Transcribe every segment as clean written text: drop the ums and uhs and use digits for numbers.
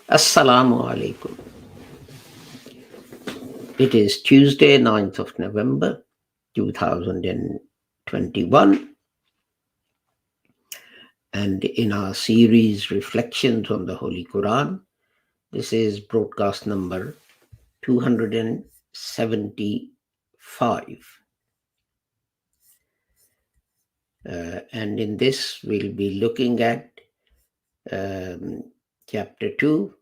Assalamu alaikum. It is Tuesday, 9th of November, 2021, and in our series Reflections on the Holy Quran, this is broadcast number 275. And in this, we'll be looking at chapter 2,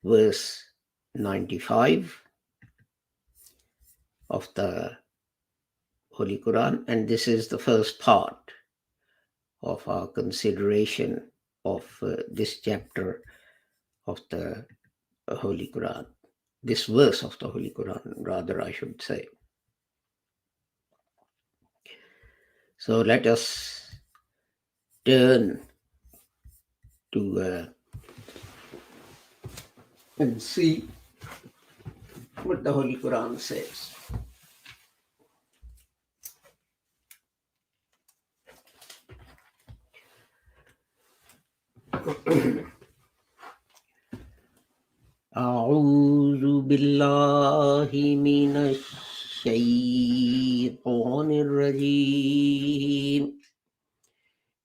verse 95 of the Holy Quran, and this is the first part of our consideration of this chapter of the Holy Quran, this verse of the Holy Quran, rather, I should say. So let us turn to and see what the Holy Quran says. أعوذ بالله من الشيطان الرجيم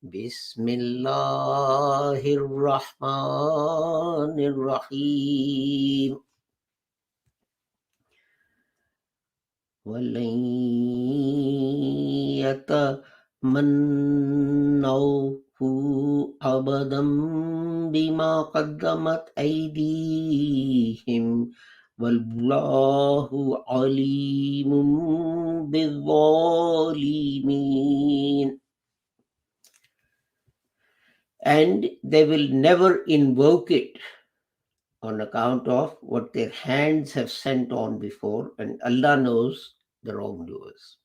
بسم الله الرحمن الرحيم ولن يتمنوه أبدا بما قدمت أيديهم والله عليم بالظالمين. And they will never invoke it on account of what their hands have sent on before, and Allah knows the wrongdoers.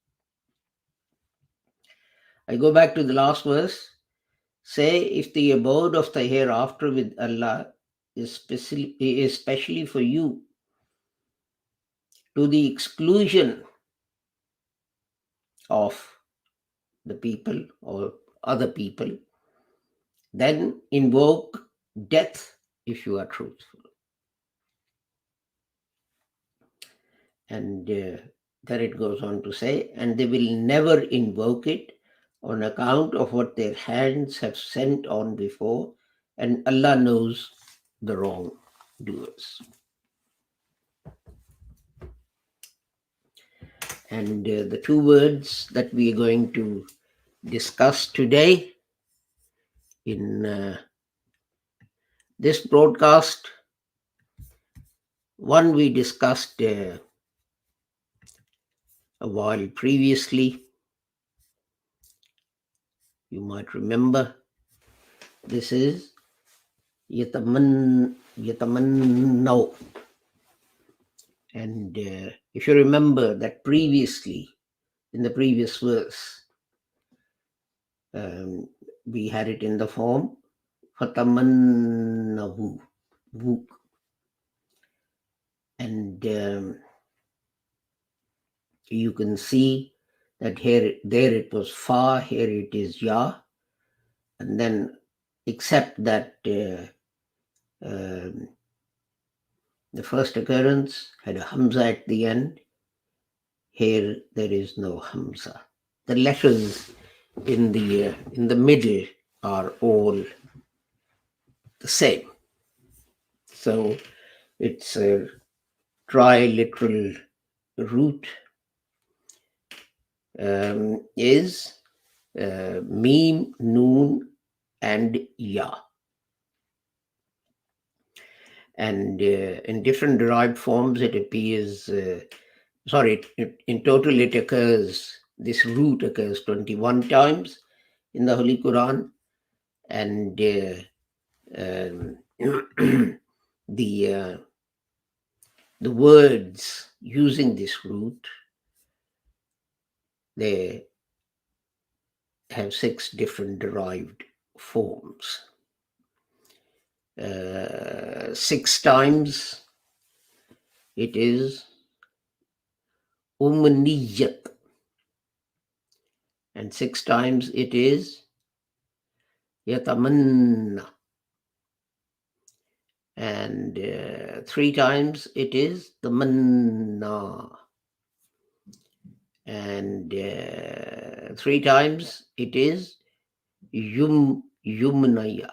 I go back to the last verse. Say, if the abode of the hereafter with Allah is especially for you, to the exclusion of the people or other people, then invoke death if you are truthful. And then it goes on to say, and they will never invoke it on account of what their hands have sent on before, and Allah knows the wrongdoers. And the two words that we are going to discuss today in this broadcast, one we discussed a while previously. You might remember this is Yatamannaw. And if you remember that previously, in the previous verse, we had it in the form Fatamannahu. And you can see that there it was fa, here it is ya, and then except that the first occurrence had a hamza at the end, here there is no hamza. The letters in the middle are all the same. So it's a triliteral root is Mim, Noon, and Ya. And in different derived forms, it appears, in total it occurs, this root occurs 21 times in the Holy Quran. And the words using this root, they have 6 different derived forms. 6 times it is Umniyat, and 6 times it is Yatamanna, and 3 times it is the manna, and 3 times it is yumnaya.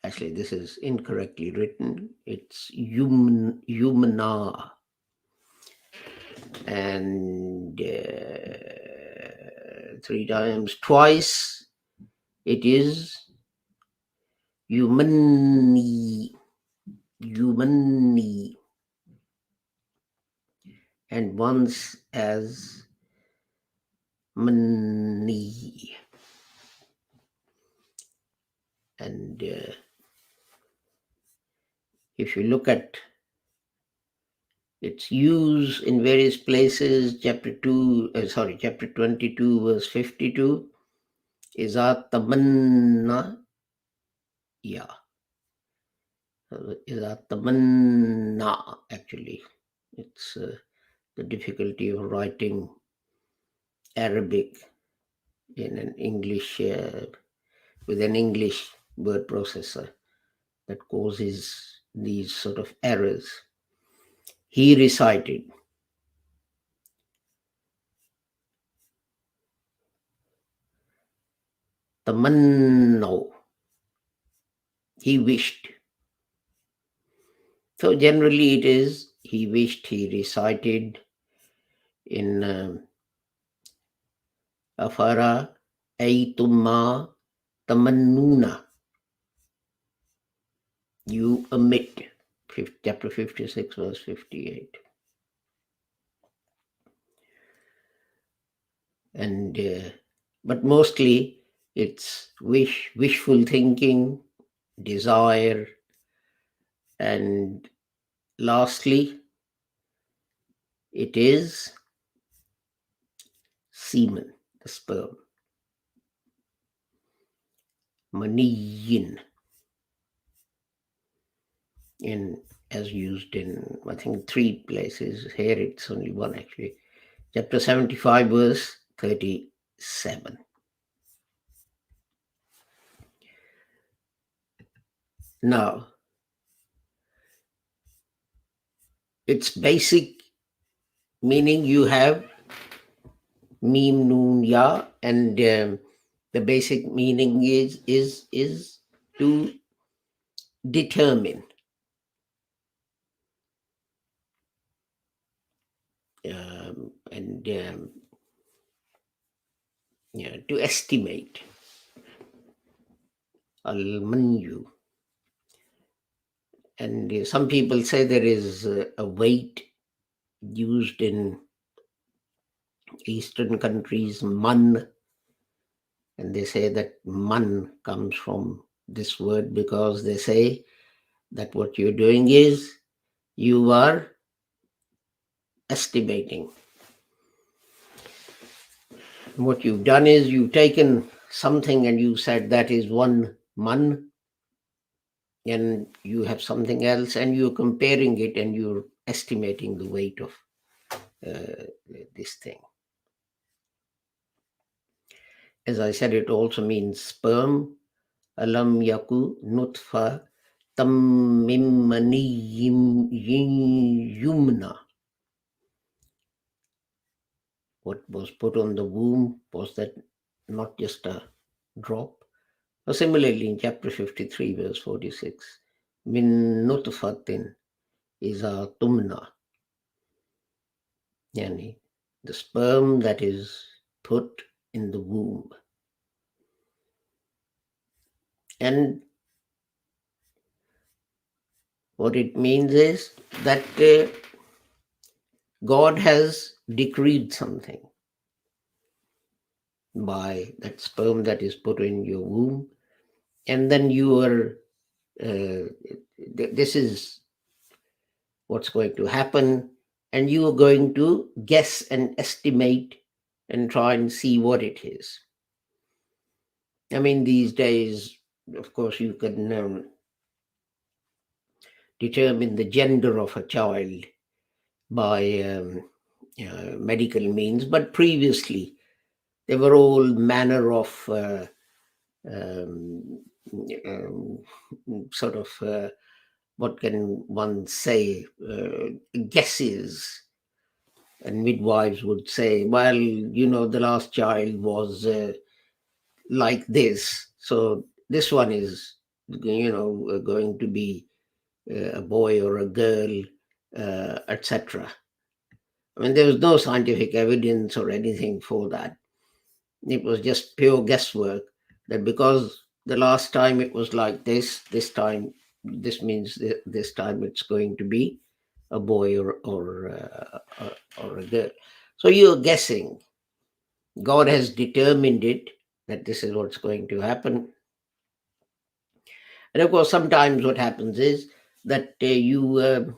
Actually, this is incorrectly written. It's yumna, and 3 times, twice it is yumani, and once as mani. And if you look at its use in various places, chapter 22, verse 52, is atamanna, is atamanna, actually. It's the difficulty of writing Arabic in an English, with an English word processor that causes these sort of errors. He recited. Tamannaw. He wished. So generally it is he wished, he recited in Afara Aytumma Tamannuna. You omit. Chapter 56, verse 58. And but mostly it's wishful thinking, desire, and lastly it is semen, the sperm. Maniyin, in as used in I think 3 places. Here it's only one, actually. Chapter 75, verse 37. Now, its basic meaning, you have mim noon ya, and the basic meaning is to determine, and to estimate. Al-manyu. And some people say there is a weight used in Eastern countries, man, and they say that man comes from this word because they say that what you're doing is you are estimating. What you've done is you've taken something and you said that is 1 man, and you have something else and you're comparing it and you're estimating the weight of this thing. As I said, it also means sperm. Alam yaku nutfa tam mimani yumna. What was put on the womb, was that not just a drop? Or similarly, in chapter 53, verse 46, min nutfatin iza tumna. Yani, the sperm that is put in the womb. And what it means is that God has decreed something by that sperm that is put in your womb, and then you are this is what's going to happen, and you are going to guess and estimate and try and see what it is. I mean, these days, of course, you can determine the gender of a child by medical means, but previously there were all manner of um, sort of, what can one say, guesses. And midwives would say, well, the last child was like this, so this one is, going to be a boy or a girl, etc. I mean, there was no scientific evidence or anything for that. It was just pure guesswork, that because the last time it was like this time, this means this time it's going to be a boy or a girl. So you're guessing. God has determined it, that this is what's going to happen. And of course, sometimes what happens is that you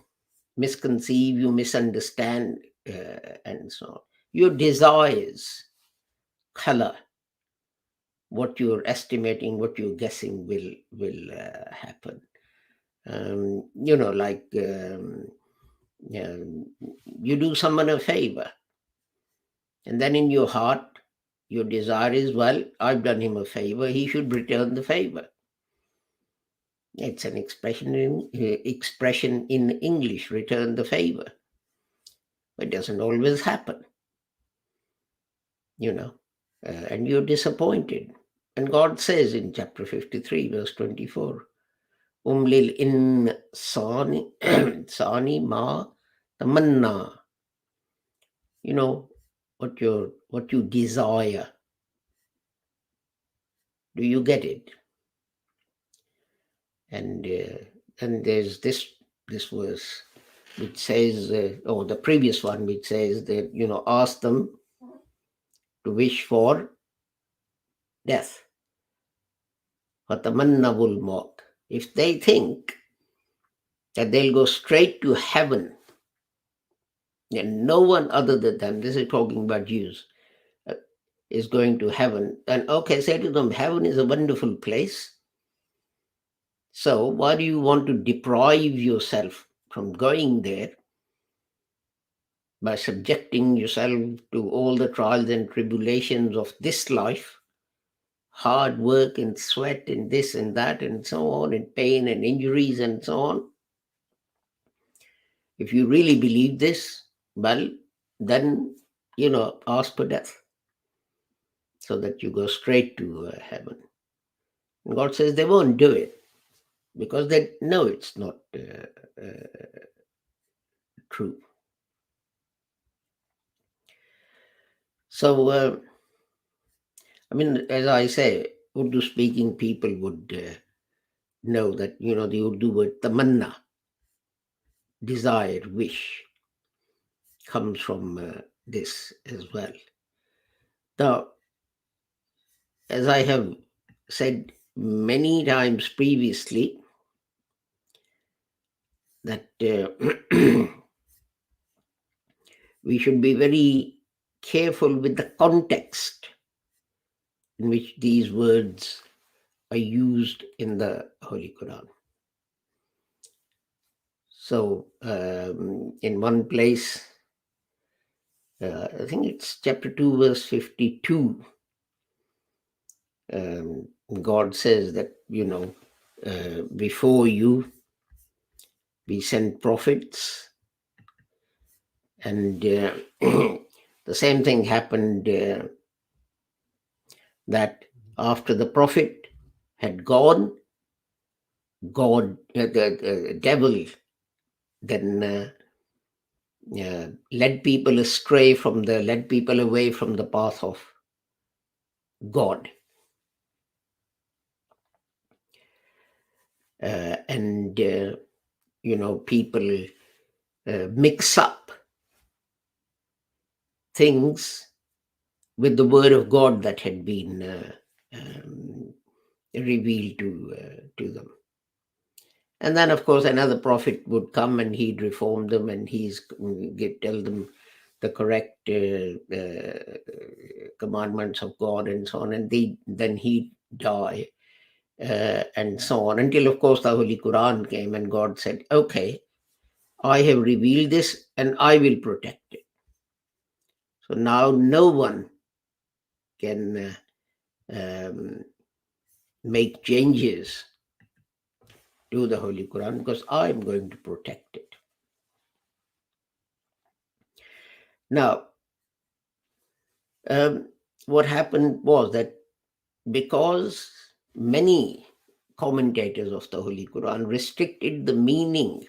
misconceive, you misunderstand, and so on. Your desires color what you're estimating, what you're guessing will happen. Like, you do someone a favor, and then in your heart, your desire is, well, I've done him a favor, he should return the favor. It's an expression in English, return the favor. It doesn't always happen, and you're disappointed. And God says in chapter 53, verse 24, lil insani sani ma tamanna. What you desire. Do you get it? And then there's this verse which says, or the previous one which says that, ask them to wish for death. Fatamannawul maut. If they think that they'll go straight to heaven, and no one other than them, this is talking about Jews, is going to heaven, then okay, say to them, heaven is a wonderful place. So why do you want to deprive yourself from going there by subjecting yourself to all the trials and tribulations of this life, hard work and sweat and this and that and so on, and pain and injuries and so on? If you really believe this, well, then, ask for death so that you go straight to heaven. And God says they won't do it because they know it's not true. So, as I say, Urdu speaking people would know that, the Urdu word tamanna, desire, wish, comes from this as well. Now, as I have said many times previously, that we should be very careful with the context in which these words are used in the Holy Quran. So, in one place, I think it's chapter 2, verse 52, God says that, before you, we sent prophets, and the same thing happened, that after the prophet had gone, the devil then led people away from the path of God. And people mix up things with the word of God that had been revealed to them. And then, of course, another prophet would come and he'd reform them, and tell them the correct commandments of God and so on, and then he'd die, and so on, until, of course, the Holy Quran came, and God said, okay, I have revealed this and I will protect it. So now no one can make changes to the Holy Quran because I'm going to protect it. Now, what happened was that because many commentators of the Holy Quran restricted the meaning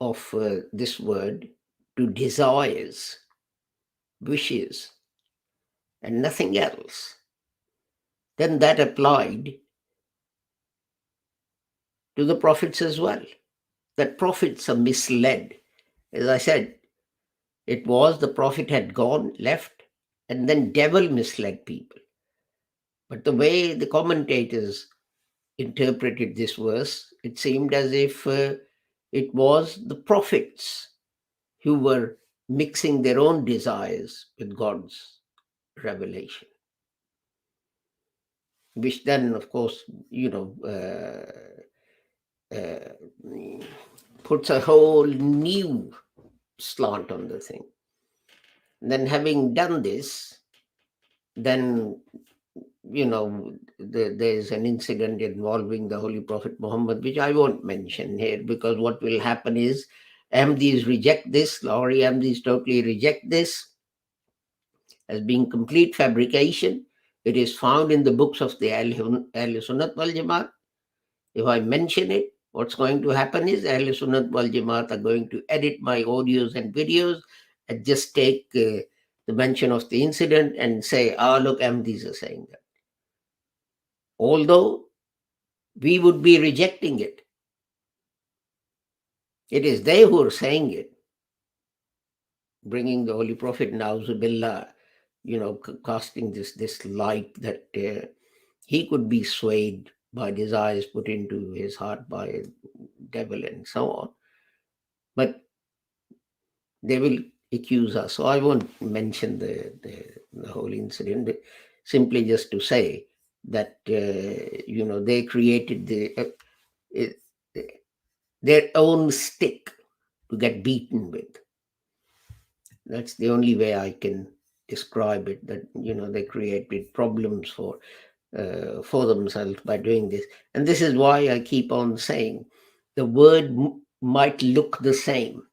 of this word to desires, wishes, and nothing else, then that applied to the prophets as well. That prophets are misled. As I said, it was the prophet had gone, left, and then devil misled people. But the way the commentators interpreted this verse, it seemed as if it was the prophets who were mixing their own desires with God's revelation, which then, of course, puts a whole new slant on the thing. Then, having done this, then there's an incident involving the Holy Prophet Muhammad, which I won't mention here, because what will happen is Ahmadis reject this, Lahori Ahmadis totally reject this as being complete fabrication. It is found in the books of the Ahl Sunnat wal Jamaat. If I mention it, what's going to happen is Ahl Sunnat wal Jamaat are going to edit my audios and videos and just take the mention of the incident and say, look, Ahmadis are saying that. Although we would be rejecting it. It is they who are saying it, bringing the Holy Prophet, Nauzubillah, casting this light that he could be swayed by desires put into his heart by a devil and so on. But they will accuse us. So I won't mention the whole incident, simply just to say that, they created their own stick to get beaten with. That's the only way I can describe it, that they created problems for themselves by doing this. And this is why I keep on saying the word might look the same,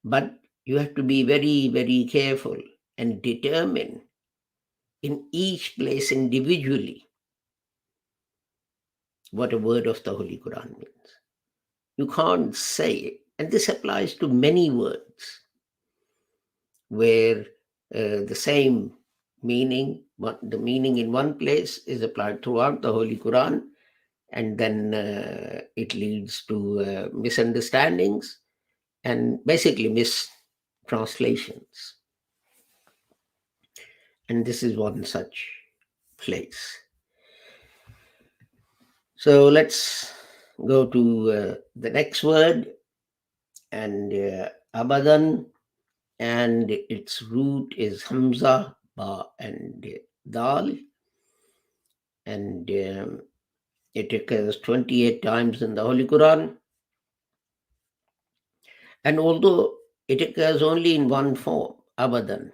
but you have to be very, very careful and determine in each place individually what a word of the Holy Quran means. You can't say it. And this applies to many words where the same meaning, but the meaning in one place is applied throughout the Holy Quran, and then it leads to misunderstandings and basically mistranslations. And this is one such place. So let's go to the next word, and abadan, and its root is hamza, ba, and dal, and it occurs 28 times in the Holy Quran. And although it occurs only in one form, abadan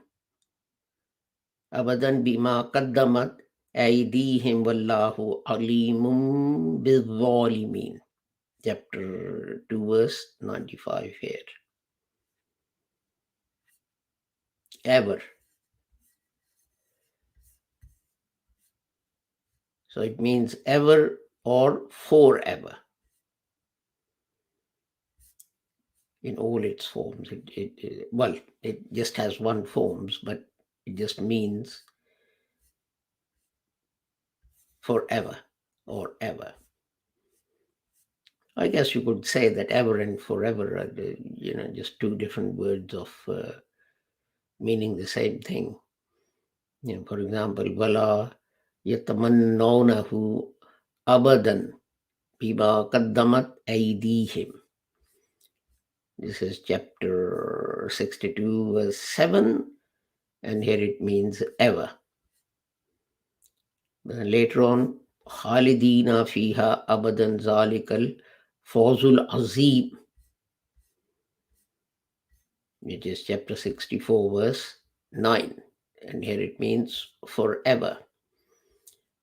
bima qaddamat aydihim wallahu alimum bizzalimin, chapter 2 verse 95 here. Ever. So it means ever or forever in all its forms. It just has one forms, but it just means forever or ever. I guess you could say that ever and forever are just two different words of meaning the same thing. For example, wala yatamannawnahu abadan bima qaddamat aydihim. This is chapter 62 verse 7, and here it means ever. Later on, khalidina fiha abadan zalikal fawzul azim, which is chapter 64 verse 9. and here it means forever.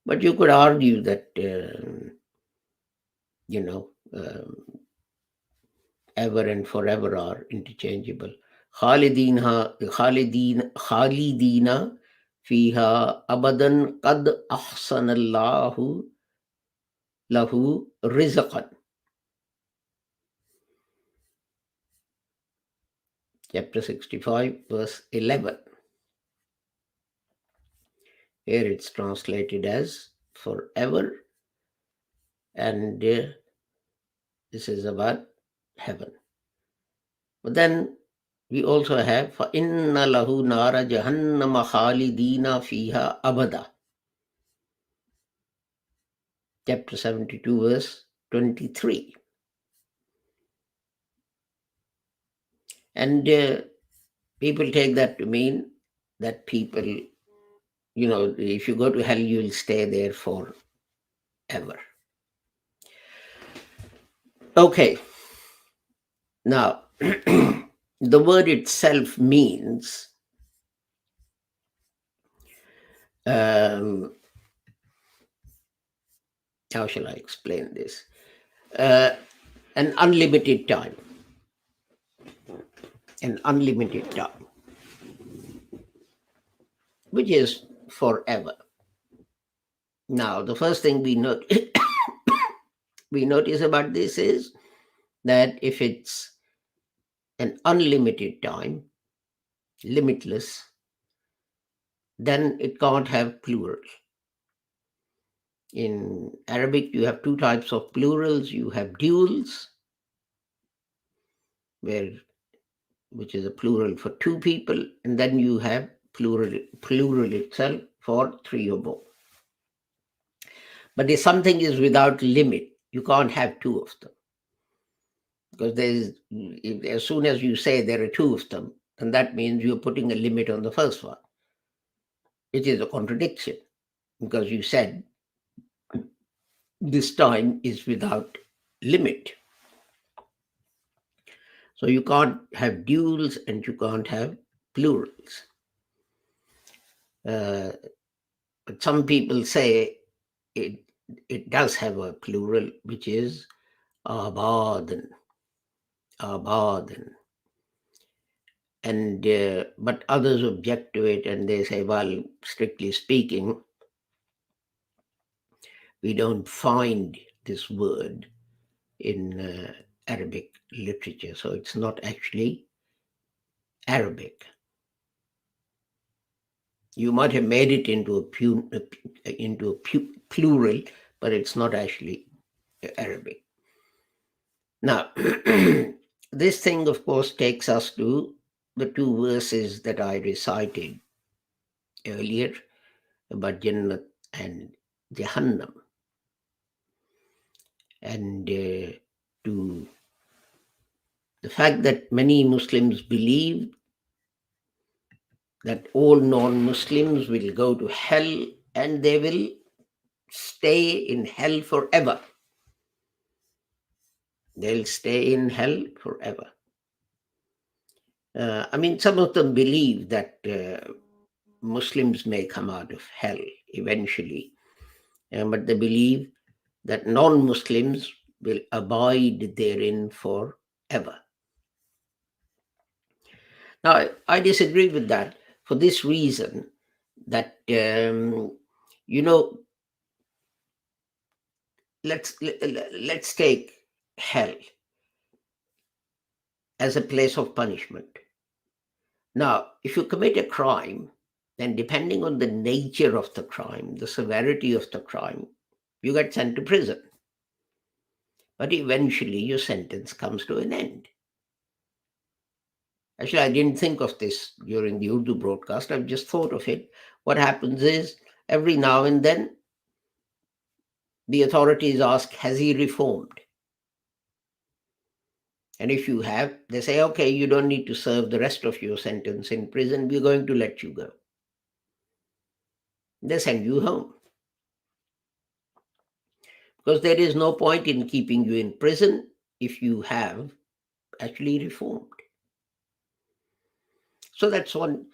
But you could argue that, you know, ever and forever are interchangeable. Khalidina fiha abadan qad ahsanallahu lahu rizqan. Chapter 65, verse 11. Here it's translated as forever, and this is about heaven. But then we also have فَإِنَّ لَهُ نَارَ جَهَنَّمَ خَالِدِينَ فِيهَا أَبَدًا. Chapter 72, verse 23. And people take that to mean that people, if you go to hell, you'll stay there forever. Okay. Now, the word itself means how shall I explain this? An unlimited time. An unlimited time, which is forever. Now, the first thing we notice about this is that if it's an unlimited time, limitless, then it can't have plural. In Arabic, you have two types of plurals. You have duals, which is a plural for two people, and then you have plural itself for three or more. But if something is without limit, you can't have two of them. Because as soon as you say there are two of them, then that means you're putting a limit on the first one, which is a contradiction, because you said this time is without limit. So you can't have duals and you can't have plurals. But some people say it does have a plural, which is abadan. And but others object to it, and they say, well, strictly speaking, we don't find this word in Arabic literature, so it's not actually Arabic. You might have made it into a plural, but it's not actually Arabic. Now, this thing, of course, takes us to the two verses that I recited earlier about Jannat and Jahannam. And to the fact that many Muslims believe that all non-Muslims will go to hell and they will stay in hell forever. They'll stay in hell forever. Some of them believe that Muslims may come out of hell eventually, but they believe that non-Muslims will abide therein forever. Now, I disagree with that for this reason, that, let's take hell as a place of punishment. Now, if you commit a crime, then depending on the nature of the crime, the severity of the crime, you get sent to prison. But eventually your sentence comes to an end. Actually, I didn't think of this during the Urdu broadcast. I've just thought of it. What happens is, every now and then, the authorities ask, has he reformed? And if you have, they say, okay, you don't need to serve the rest of your sentence in prison. We're going to let you go. They send you home. Because there is no point in keeping you in prison if you have actually reformed. So that's one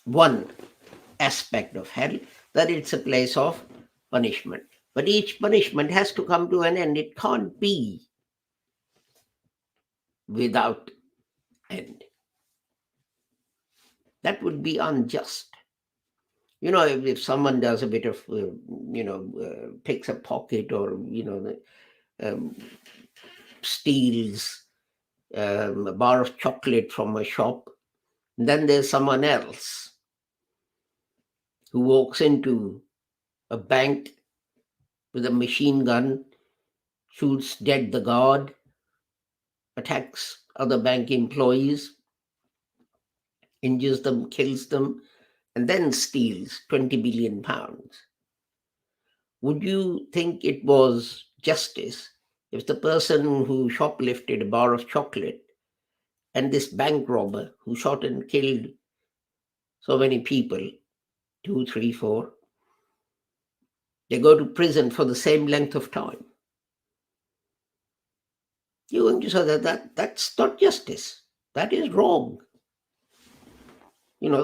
one aspect of hell, that it's a place of punishment. But each punishment has to come to an end. It can't be without end. That would be unjust. If someone does a bit of, picks a pocket, or, um, steals a bar of chocolate from a shop, then there's someone else who walks into a bank with a machine gun, shoots dead the guard, attacks other bank employees, injures them, kills them, and then steals 20 billion pounds. Would you think it was justice if the person who shoplifted a bar of chocolate and this bank robber who shot and killed so many people, 2, 3, 4, they go to prison for the same length of time? You're going to say that's not justice. That is wrong.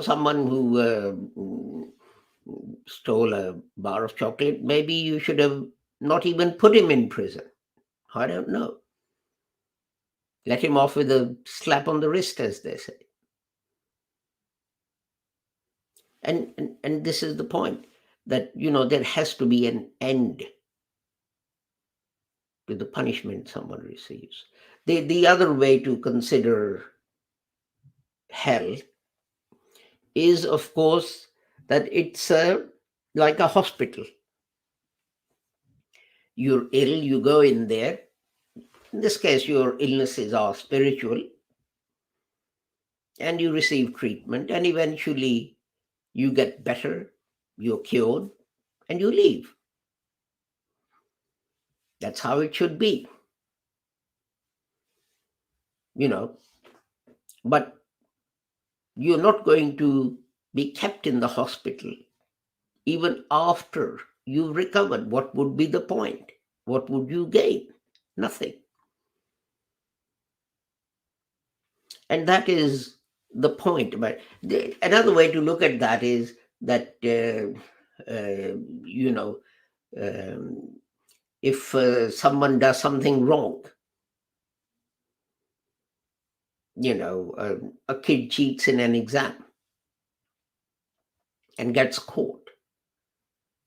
Someone who stole a bar of chocolate, maybe you should have not even put him in prison. I don't know. Let him off with a slap on the wrist, as they say. And this is the point, that there has to be an end to the punishment someone receives. The other way to consider hell is, of course, that it's like a hospital. You're ill, you go in there. In this case, your illnesses are spiritual, and you receive treatment, and eventually you get better, you're cured, and you leave. That's how it should be. But you're not going to be kept in the hospital even after you've recovered. What would be the point? What would you gain? Nothing. And that is the point. But another way to look at that is that, if someone does something wrong, a kid cheats in an exam and gets caught,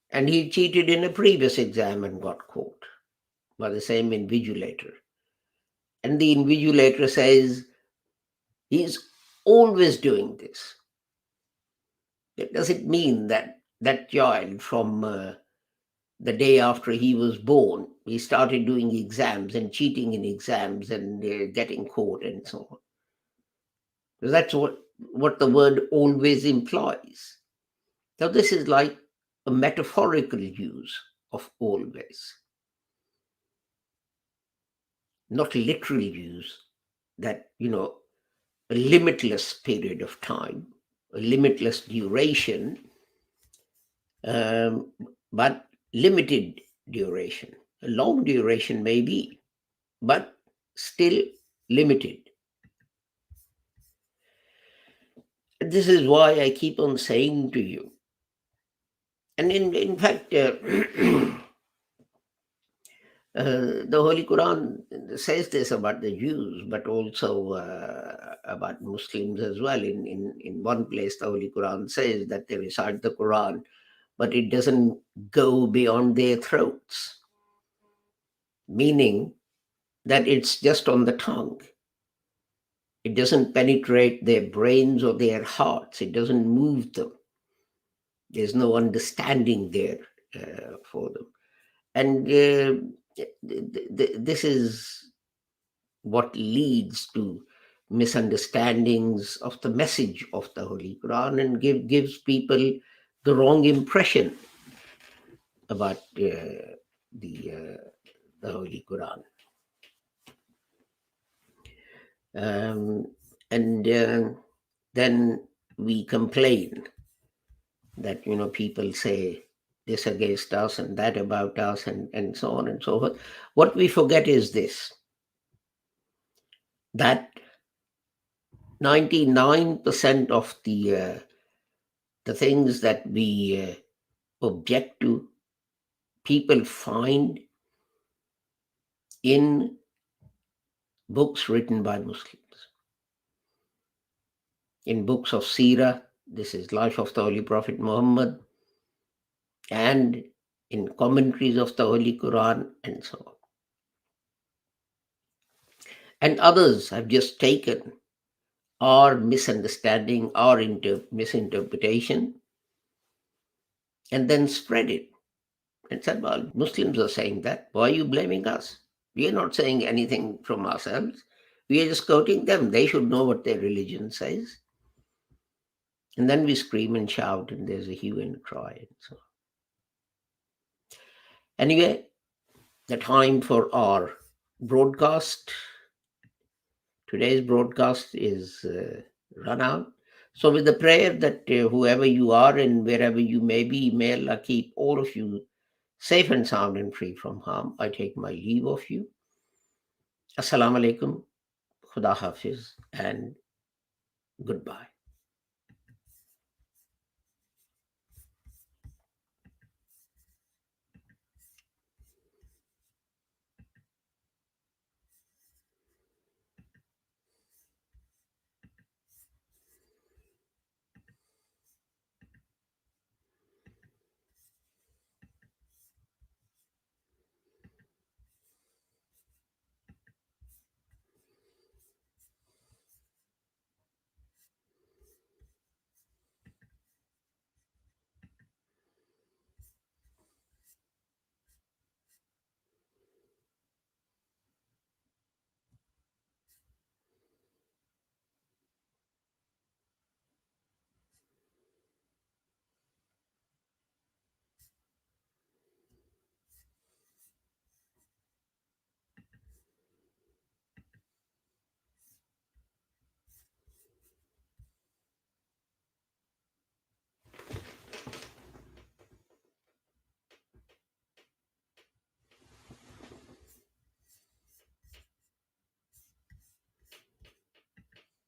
and he cheated in a previous exam and got caught by the same invigilator, and the invigilator says he's always doing this. Does it mean that that child, from the day after he was born, he started doing exams and cheating in exams and getting caught and so on? Because that's what the word always implies. So this is like a metaphorical use of always, not literal use, that, a limitless period of time, a limitless duration, but limited duration. A long duration maybe, but still limited. This is why I keep on saying to you, and in fact, the Holy Quran says this about the Jews, but also about Muslims as well. In one place, the Holy Quran says that they recite the Quran, but it doesn't go beyond their throats, meaning that it's just on the tongue. It doesn't penetrate their brains or their hearts. It doesn't move them. There's no understanding there for them. And this is what leads to misunderstandings of the message of the Holy Quran, and gives people the wrong impression about the Holy Quran. And then we complain that people say this against us and that about us, and so on and so forth. What we forget is this, that 99% of the things that we object to, people find in books written by Muslims. In books of Seerah, this is life of the Holy Prophet Muhammad, and in commentaries of the Holy Quran, and so on. And others have just taken our misunderstanding, our misinterpretation, and then spread it and said, well, Muslims are saying that. Why are you blaming us? We are not saying anything from ourselves. We are just quoting them. They should know what their religion says. And then we scream and shout, and there's a hue and cry. And so on. Anyway, the time for our broadcast, today's broadcast is run out. So with the prayer that whoever you are and wherever you may be, may Allah keep all of you safe and sound and free from harm, I take my leave of you. Assalamu alaikum, Khuda Hafiz, and goodbye.